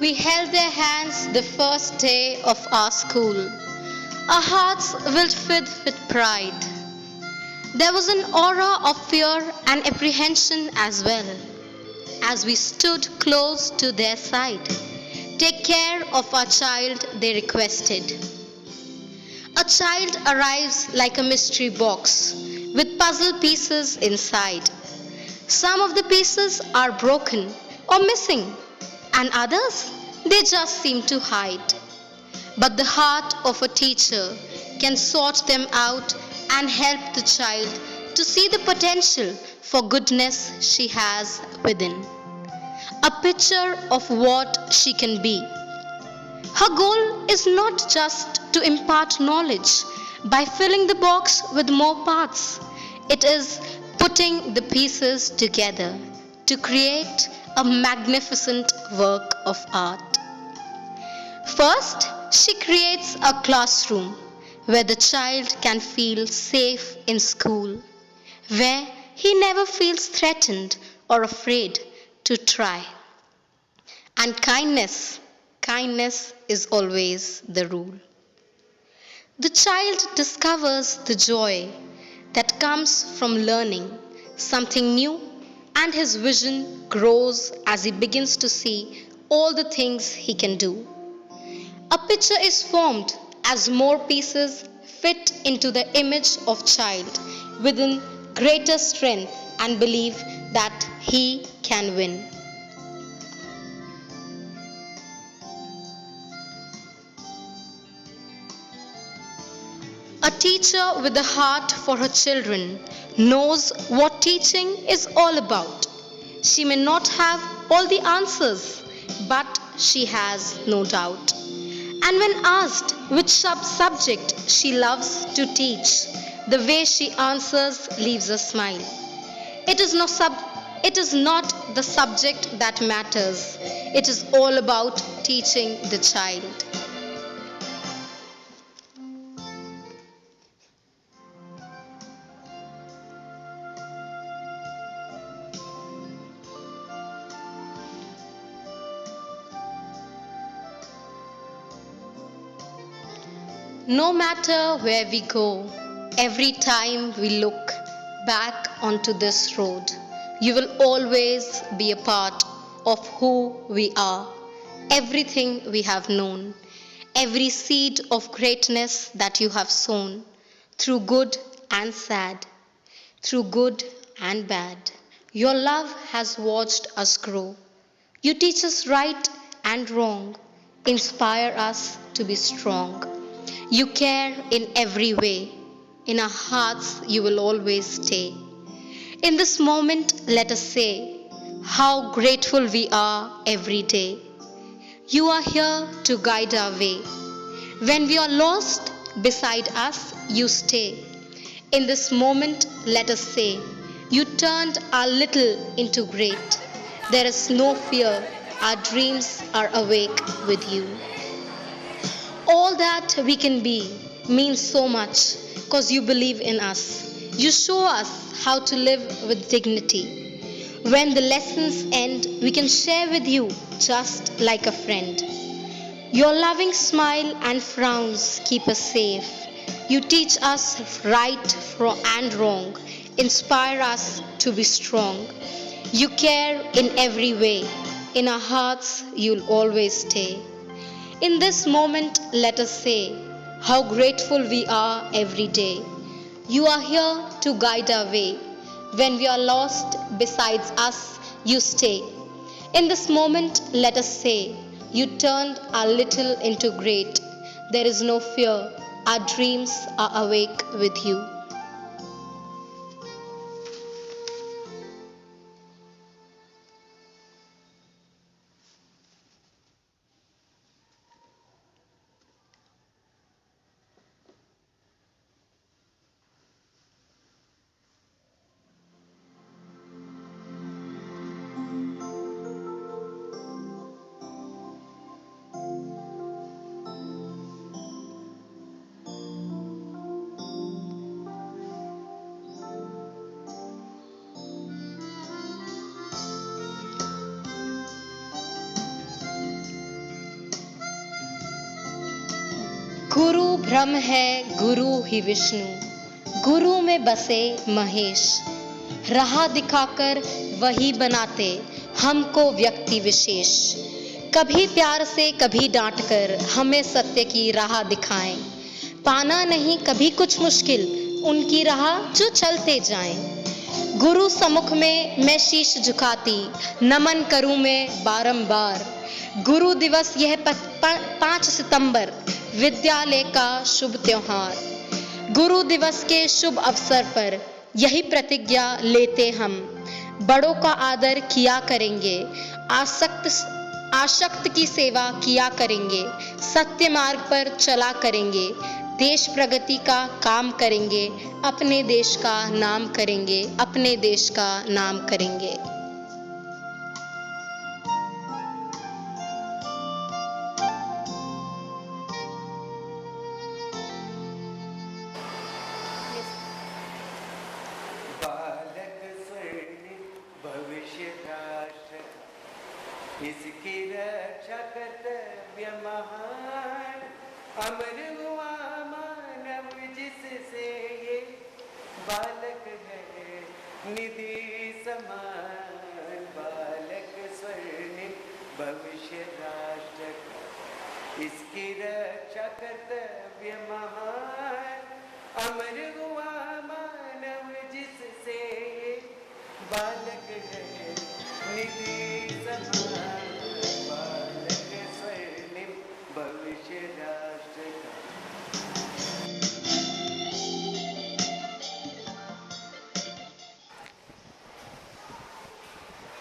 We held their hands the first day of our school. Our hearts were filled with pride. There was an aura of fear and apprehension as well, as we stood close to their side. Take care of our child, they requested. A child arrives like a mystery box with puzzle pieces inside. Some of the pieces are broken or missing, and others they just seem to hide. But the heart of a teacher can sort them out and help the child to see the potential for goodness she has within. A picture of what she can be. Her goal is not just to impart knowledge by filling the box with more parts. It is putting the pieces together to create a magnificent work of art. First, she creates a classroom where the child can feel safe in school, where he never feels threatened or afraid to try. And kindness is always the rule. The child discovers the joy that comes from learning something new, and his vision grows as he begins to see all the things he can do. A picture is formed as more pieces fit into the image of child within greater strength and belief that he can win. A teacher with a heart for her children knows what teaching is all about. She may not have all the answers, but she has no doubt. And when asked which subject she loves to teach, the way she answers leaves a smile. It is, no sub, it is not the subject that matters, it is all about teaching the child. No matter where we go, every time we look back onto this road, you will always be a part of who we are, everything we have known, every seed of greatness that you have sown, through good and sad, through good and bad. Your love has watched us grow. You teach us right and wrong, inspire us to be strong. You care in every way. In our hearts, you will always stay. In this moment, let us say how grateful we are every day. You are here to guide our way. When we are lost, beside us, you stay. In this moment, let us say, you turned our little into great. There is no fear, our dreams are awake with you. All that we can be means so much because you believe in us. You show us how to live with dignity. When the lessons end, we can share with you just like a friend. Your loving smile and frowns keep us safe. You teach us right and wrong, inspire us to be strong. You care in every way. In our hearts, you'll always stay. In this moment, let us say how grateful we are every day. You are here to guide our way. When we are lost, besides us, you stay. In this moment, let us say, you turned our little into great. There is no fear, our dreams are awake with you. ब्रह्म है गुरु ही विष्णु, गुरु में बसे महेश, राह दिखाकर वही बनाते हमको व्यक्ति विशेष। कभी प्यार से कभी डांट कर हमें सत्य की राह दिखाएं, पाना नहीं कभी कुछ मुश्किल उनकी राह जो चलते जाएं। गुरु सम्मुख में मैं शीश झुकाती नमन करूं मैं बारंबार। गुरु दिवस यह 5 सितंबर विद्यालय का शुभ त्योहार। गुरु दिवस के शुभ अवसर पर यही प्रतिज्ञा लेते हम, बड़ों का आदर किया करेंगे, आसक्त की सेवा किया करेंगे, सत्य मार्ग पर चला करेंगे, देश प्रगति का काम करेंगे, अपने देश का नाम करेंगे, अपने देश का नाम करेंगे। इसकी रक्षा कर्तव्य महान, अमर हुआ मानव जिससे ये बालक है निधि समान। बालक स्वर्णिम भविष्य राष्ट्र का, इसकी रक्षा कर्तव्य महान, अमर हुआ मानव जिससे ये बालक है निधि समान। बालक स्वर्णिम भविष्य राष्ट्र का।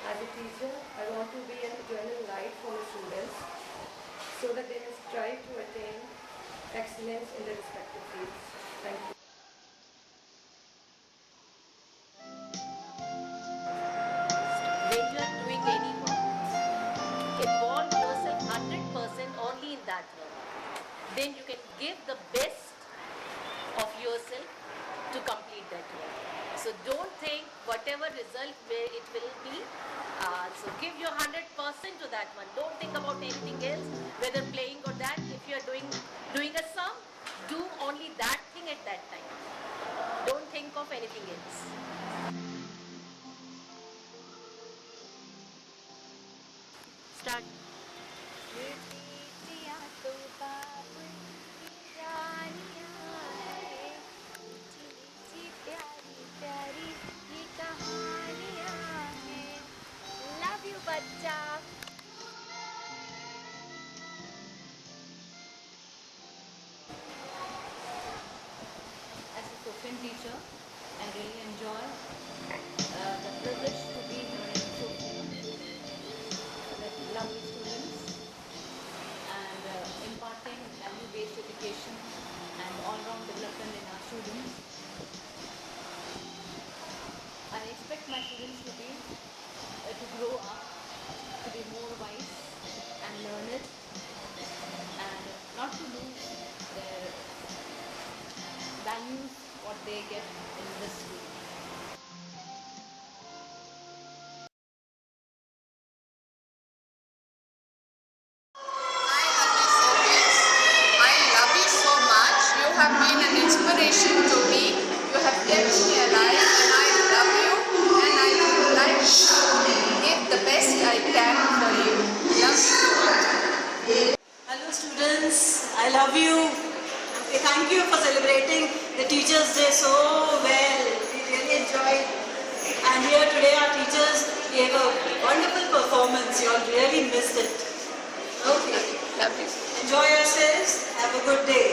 As a teacher, I want to be an eternal light for the students so that they may strive to attain excellence in their respective fields. Thank you. When you are doing any work, involve yourself 100% only in that work. Then you can give the best of yourself to complete that work. So don't think whatever result it will be. So give your 100% to that one. Don't think about anything else, whether playing or that. If you are doing a song, do only that thing at that time. Don't think of anything else. Start. बच्चा। As a Sofian teacher, I really enjoy the privilege to be here in Sofia with lovely students and imparting value-based education and all-round development in our students. I expect my students to grow up, to be more wise and learned, and not to lose their values what they get in this school. I love you so much. You have been an inspiration to me. You have kept me alive, and I love you, and I would like to give the best I can for you. Love you. Hello students, I love you. Thank you for celebrating the Teachers' Day so well. We really enjoyed. And here today our teachers gave a wonderful performance. You all really missed it. Okay. Love you. Enjoy yourselves. Have a good day.